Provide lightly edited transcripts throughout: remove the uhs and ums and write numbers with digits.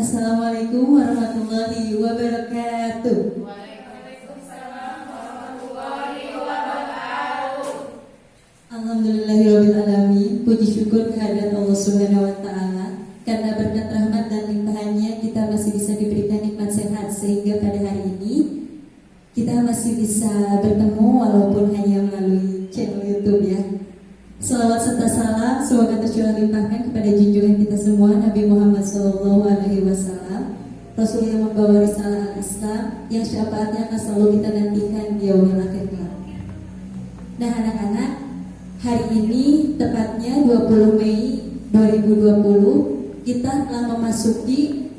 Assalamualaikum warahmatullahi wabarakatuh. Waalaikumsalam warahmatullahi wabarakatuh. Alhamdulillahirabbil alamin. Puji syukur kehadirat Allah Subhanahu wa taala karena berkat rahmat dan limpahannya kita masih bisa diberikan nikmat sehat sehingga pada hari ini kita masih bisa bertemu walaupun hanya melalui channel YouTube ya. Salawat serta salam semoga tercurah limpahkan kepada junjungan kita semua Nabi Muhammad SAW, Rasul yang membawa risalah al-Islam yang syafaatnya akan selalu kita nantikan di yaumil akhir kelak. Nah anak-anak, hari ini tepatnya 20 Mei 2020 kita telah memasuki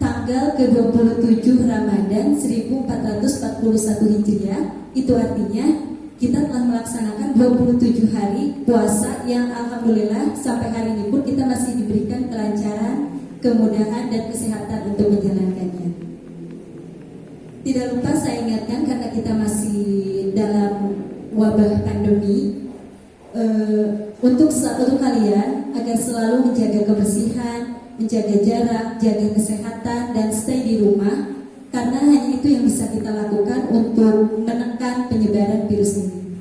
tanggal ke-27 Ramadan 1441 Hijriah. Itu artinya kita telah melaksanakan 27 hari puasa yang alhamdulillah sampai hari ini pun kita masih diberikan kelancaran, kemudahan dan kesehatan untuk menjalankannya. Tidak lupa saya ingatkan karena kita masih dalam wabah pandemi, untuk kalian agar selalu menjaga kebersihan, menjaga jarak, jaga kesehatan dan stay di rumah. Karena hanya itu yang bisa kita lakukan untuk menekan penyebaran virus ini.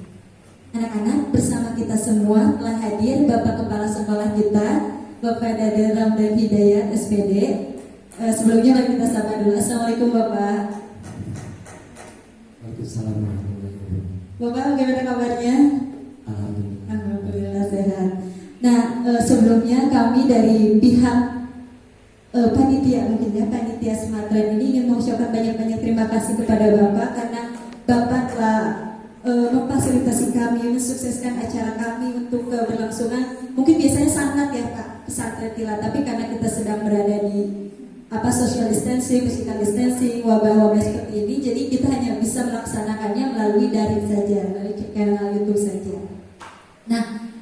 Anak-anak, bersama kita semua telah hadir Bapak Kepala Sekolah kita, Bapak Dade Ramdan Hidayat SPD. Sebelumnya mari kita sapa dulu. Assalamualaikum Bapak. Waalaikumsalam warahmatullahi wabarakatuh. Bapak bagaimana kabarnya? Alhamdulillah. Alhamdulillah sehat. Nah, sebelumnya kami dari pihak panitia mungkin ya, panitia Sematran ini ingin mengucapkan banyak-banyak terima kasih kepada Bapak karena Bapak telah memfasilitasi kami, mensukseskan acara kami untuk keberlangsungan. Mungkin biasanya sangat ya Pak pesantren Kilat, tapi karena kita sedang berada di social distancing, physical distancing, wabah-wabah seperti ini, jadi kita hanya bisa melaksanakannya melalui daring saja, melalui kanal YouTube saja. Nah,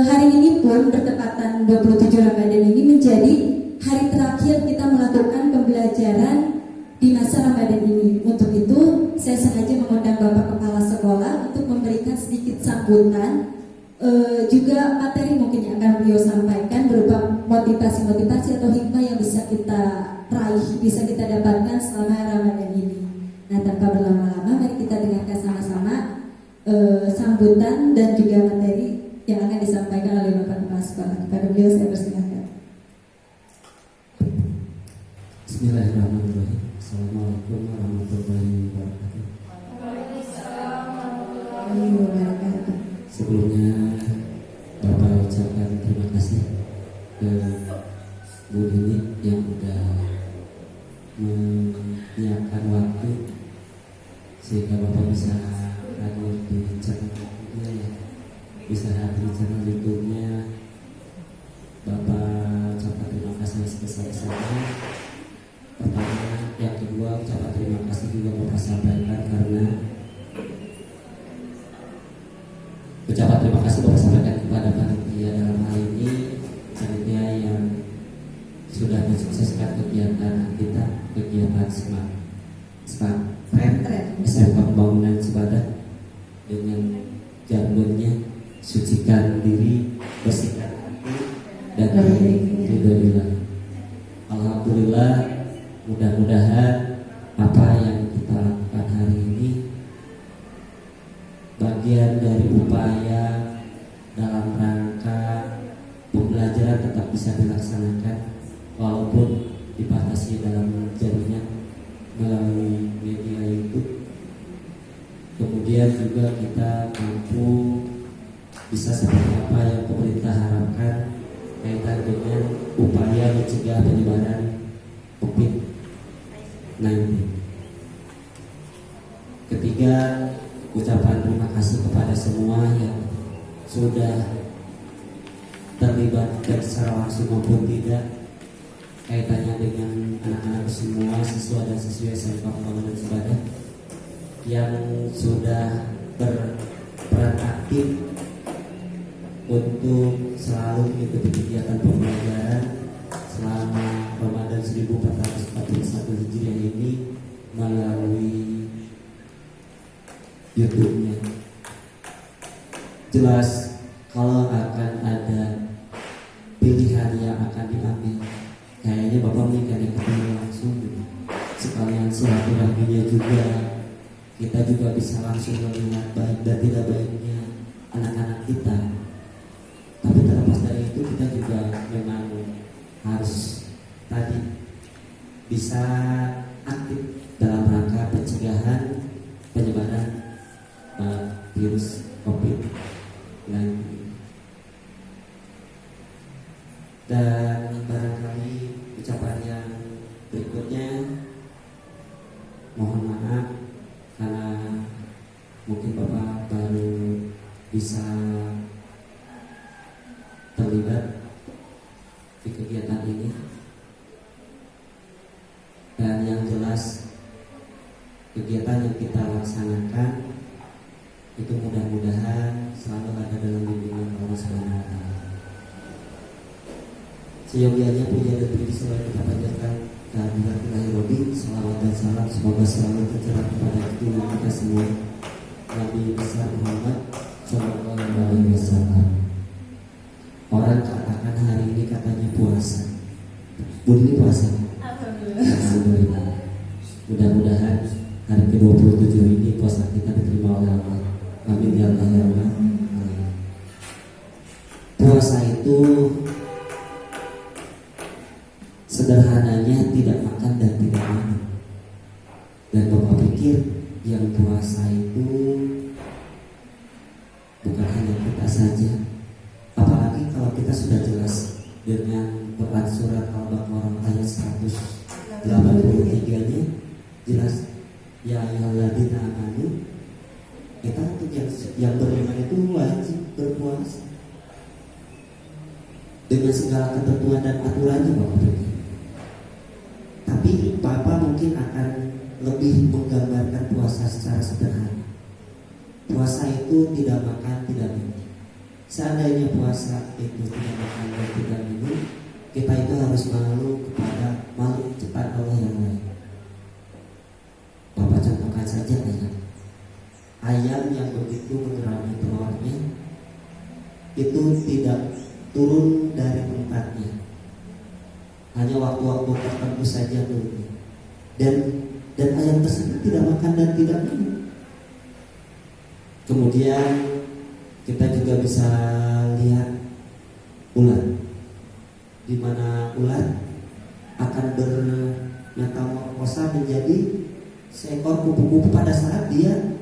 hari ini pun bertepatan 27 Ramadan ini menjadi hari terakhir kita melakukan pembelajaran di masa Ramadan ini. Untuk itu, saya sengaja mengundang Bapak Kepala Sekolah untuk memberikan sedikit sambutan, juga materi mungkin yang akan beliau sampaikan berupa motivasi-motivasi atau hikmah yang bisa kita raih, bisa kita dapatkan selama Ramadan ini. Nah, tanpa berlama-lama, mari kita dengarkan sama-sama sambutan dan juga materi yang akan disampaikan oleh Bapak Kepala Sekolah. Kepada beliau saya persilahkan. Bismillahirrahmanirrahim. Assalamualaikum warahmatullahi wabarakatuh. Waalaikumsalam warahmatullahi Wabarakatuh. Sebelumnya Bapak ucapkan terima kasih ke Bu Dini yang sudah menyiapkan waktu sehingga Bapak bisa hadir di channel YouTube-nya ya. Bisa hadir di channel YouTube-nya. Bapak ucapkan terima kasih sebesar-besarnya. Pertama, yang kedua ucapan terima kasih juga Bapak sampaikan karena ucapan terima kasih Bapak sampaikan kepada panitia dalam hal ini, panitia yang sudah mensukseskan kegiatan kita, kegiatan SMART SMK Pembangunan Cibadak dengan jargonnya sucikan diri, bersihkan hati dan alhamdulillah. Alhamdulillah, mudah-mudahan apa yang kita lakukan hari ini bagian dari upaya dalam rangka pembelajaran tetap bisa dilaksanakan walaupun dibatasi dalam jaringan melalui media YouTube. Kemudian juga kita mampu bisa seperti apa yang pemerintah harapkan kaitan dengan upaya mencegah penyebaran COVID-19. Ketiga, ucapan terima kasih kepada semua yang sudah terlibat baik secara langsung maupun tidak kaitannya dengan anak-anak semua siswa dan siswi SMK Pembangunan Cibadak yang sudah berperan aktif untuk selalu mengikuti kegiatan pembelajaran selama Ramadan 1441 Hijriah ini melalui YouTube-nya. Jelas kalau akan ada pilihan yang akan diambil, kayaknya Bapak memberikan yang umumnya juga kita juga bisa langsung melihat baik dan tidak baiknya anak-anak kita. Tapi terlepas dari itu kita juga memang harus tadi bisa aktif dalam rangka pencegahan penyebaran virus COVID-19. Dan barangkali ucapan yang berikutnya mohon maaf karena mungkin Bapak baru bisa terlibat di kegiatan ini, dan yang jelas kegiatan yang kita laksanakan itu mudah-mudahan selalu ada dalam bimbingan Allah Subhanahu wa Ta'ala. Seyogianya puja dan puji selalu kita panjatkan kehadirat ilahi Robi, salawat dan salam semoga selalu tercurah kepada kita semua, Nabi besar Muhammad Sallallahu Alaihi Wasallam. Orang katakan hari ini katanya puasa. Budi ini puasa. Alhamdulillah. Mudah-mudahan hari ke-27 ini puasa kita diterima oleh Allah. Amin ya Allah ya Allah. Puasa itu sederhananya tidak makan dan tidak minum. Dan Bapak pikir yang puasa itu bukan hanya kita saja. Apalagi kalau kita sudah jelas dengan Quran surat Al-Baqarah ayat 183-nya jelas, ya ayyuhalladzina amanu, kita untuk yang beriman itu wajib berpuasa dengan segala ketentuan dan aturannya Bapak. Tapi Bapak mungkin akan lebih menggambarkan puasa secara sederhana. Puasa itu tidak makan, tidak minum. Seandainya puasa itu tidak makan dan tidak minum, kita itu harus malu kepada makhluk ciptaan Allah yang lain. Bapak contohkan saja ayam. Ayam yang begitu mengerami telurnya itu tidak turun dari tempatnya, hanya waktu-waktu tertentu saja turun. Dan ayam tersebut tidak makan dan tidak minum. Kemudian kita juga bisa lihat ular, di mana ular akan bermetamorfosa menjadi seekor kupu-kupu pada saat dia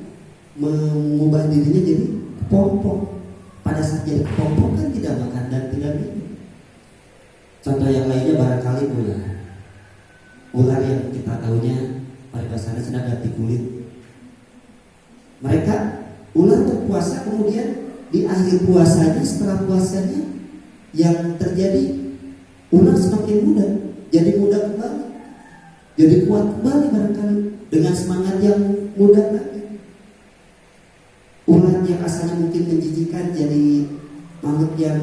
mengubah dirinya jadi kepompong. Pada saat jadi kepompong kan tidak makan dan tidak minum. Contoh yang lainnya barangkali ular. Ular yang kita tahunya pada dasarnya sedang ganti kulit. Mereka ular berpuasa, kemudian di akhir puasanya, setelah puasanya yang terjadi ular semakin muda, jadi muda kembali, jadi kuat kembali barangkali dengan semangat yang muda lagi. Ular yang asalnya mungkin menjijikan jadi makhluk yang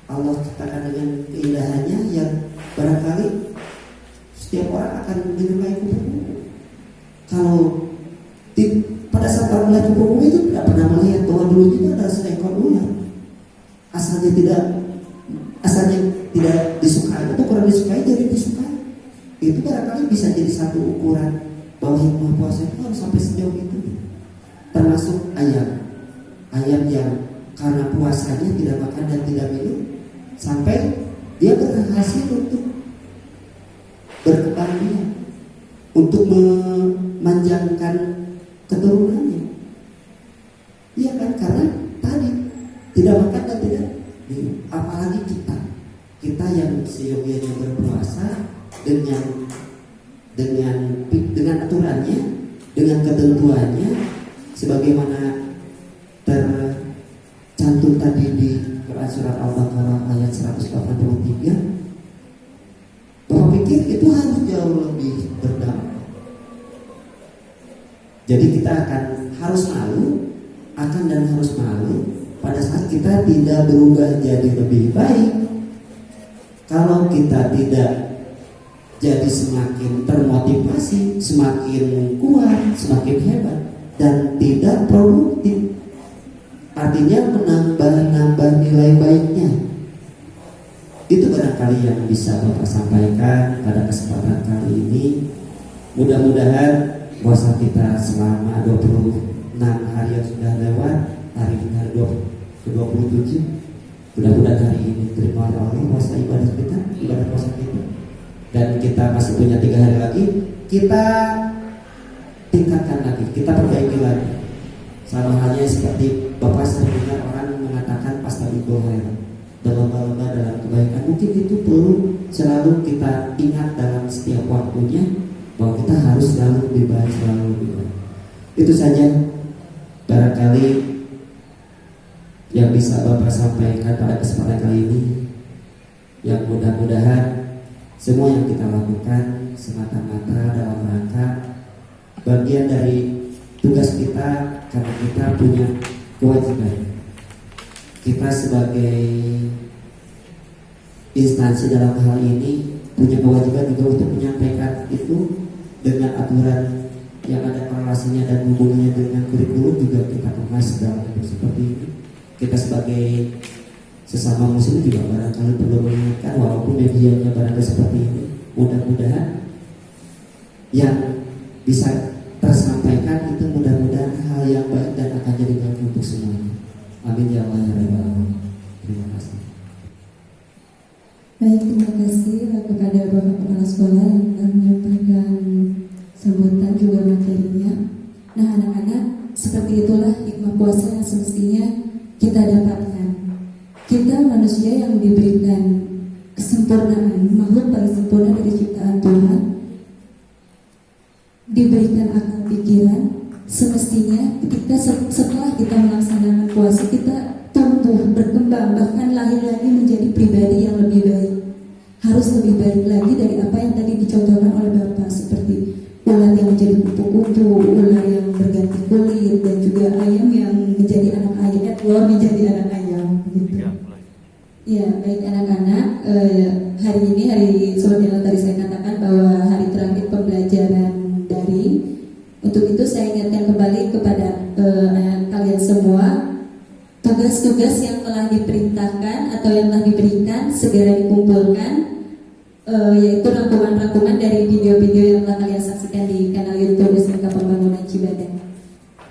Allah ciptakan dengan keindahannya yang barangkali setiap orang akan menyukai kupu-kupu. Kalau pada saat orang melihat kupu-kupu itu tidak pernah melihat bahwa dulunya itu adalah seekor ular. Asalnya tidak disukai atau kurang disukai jadi disukai. Itu barangkali bisa jadi satu ukuran bahwa hikmah puasa itu harus sampai sejauh itu. Termasuk ayam yang karena puasanya tidak makan dan tidak minum sampai dia berhasil untuk berkembang biak, untuk memanjangkan keturunannya. Iya kan, karena tadi tidak makan dan tidak minum. Apalagi kita yang seyogianya berpuasa dengan aturannya, dengan ketentuannya, sebagaimana tercantum tadi di Quran surat Al-Baqarah ayat 183. Bapak pikir itu harus jauh lebih berdampak. Jadi kita harus malu pada saat kita tidak berubah jadi lebih baik. Kalau kita tidak jadi semakin termotivasi, semakin kuat, semakin hebat, dan tidak produktif, artinya menambah nilai baiknya. Itu barangkali yang bisa Bapak sampaikan pada kesempatan kali ini. Mudah-mudahan puasa kita selama 26 hari yang sudah lewat, hari ini hari ke-27. Mudah-mudahan hari ini terima oleh Allah puasa ibadah puasa kita. Dan kita masih punya 3 hari lagi, kita tingkatkan lagi, kita perbaiki lagi. Sama halnya seperti Bapak sering dengar orang mengatakan pastabiqul khairat, berlomba-lomba dalam kebaikan. Mungkin itu perlu selalu kita ingat dalam setiap waktunya, bahwa kita harus selalu lebih baik, selalu lebih baik. Itu saja barangkali yang bisa Bapak sampaikan pada kesempatan kali ini. Yang mudah-mudahan semua yang kita lakukan semata-mata dalam rangka bagian dari tugas kita, karena kita punya kewajiban. Kita sebagai instansi dalam hal ini punya kewajiban juga untuk menyampaikan itu dengan aturan yang ada korelasinya dan hubungannya dengan kurikulum juga kita kemas dalam bentuk seperti ini. Kita sebagai sesama muslim juga barangkali perlu mengingatkan, walaupun medianya barangkali seperti ini, mudah-mudahan yang bisa tersampaikan itu mudah-mudahan hal yang baik dan akan jadi baik untuk semuanya. Amin ya Allah ya Rabbal Alamin. Terima kasih. Baik, terima kasih kepada Bapak Kepala Sekolah yang telah menyampaikan sambutan juga materinya. Nah, anak-anak, seperti itulah hikmah puasa yang semestinya kita dapatkan. Kita manusia yang diberikan kesempurnaan, makhluk paling sempurna dari ciptaan Tuhan, diberikan akal pikiran. Semestinya ketika setelah kita melaksanakan puasa, kita tumbuh, berkembang, bahkan lahir lagi menjadi pribadi yang lebih baik. Harus lebih baik lagi dari apa yang tadi dicontohkan oleh Bapak, seperti ulat yang menjadi kupu-kupu, ular yang berganti kulit, dan juga ayam yang menjadi anak ayam, telur menjadi anak ayam. Gitu. Ya, baik anak-anak, hari ini seperti yang tadi saya katakan bahwa hari terakhir pembelajaran daring. Untuk itu saya ingatkan kembali kepada kalian semua, tugas-tugas yang telah diperintahkan atau yang telah diberikan segera dikumpulkan, yaitu rangkuman-rangkuman dari video-video yang telah kalian saksikan di kanal YouTube SMK Pembangunan Cibadak.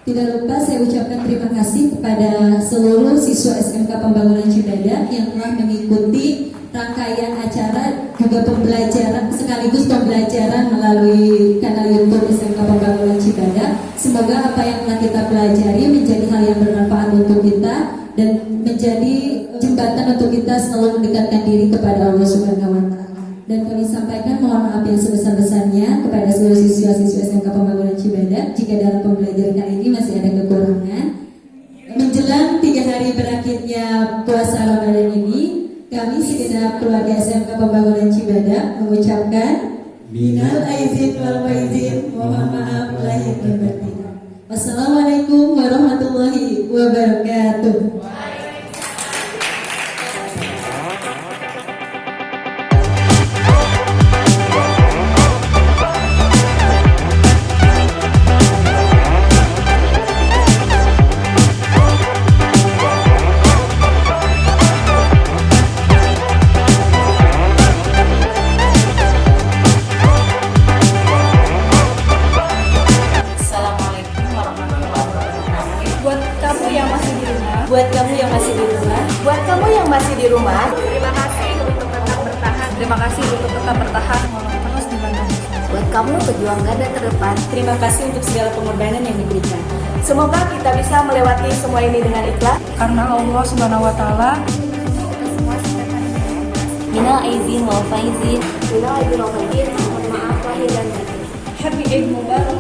Tidak lupa saya ucapkan terima kasih kepada seluruh siswa SMK Pembangunan Cibadak yang telah mengikuti rangkaian acara juga pembelajaran sekaligus pembelajaran melalui kanal YouTube SMK Pembangunan Cibadak. Semoga apa yang telah kita pelajari menjadi hal yang bermanfaat untuk kita dan menjadi jembatan untuk kita selalu mendekatkan diri kepada Allah Subhanahu wa Ta'ala. Dan kami sampaikan mohon maaf yang sebesar-besarnya kepada seluruh siswa-siswa SMK Pembangunan Cibadak jika dalam pembelajaran kali ini masih ada kekurangan. Menjelang 3 hari berakhirnya puasa Ramadan ini, kami segenap keluarga SMK Pembangunan Cibadak mengucapkan minal aizin wal faizin, mohon maaf lahir dan batin. Wassalamualaikum warahmatullahi wabarakatuh. Buat kamu yang masih di rumah, terima kasih untuk tetap bertahan. terima kasih untuk tetap bertahan walau terus dibantu. Buat kamu pejuang garda terdepan, Terima kasih untuk segala pengorbanan yang diberikan. semoga kita bisa melewati semua ini dengan ikhlas. Karena Allah Subhanahu wa Ta'ala. Minal aizin wal faizin. Minal aizin wal faizin. Mohon maaf lahir dan batin. Happy Eid Mubarak.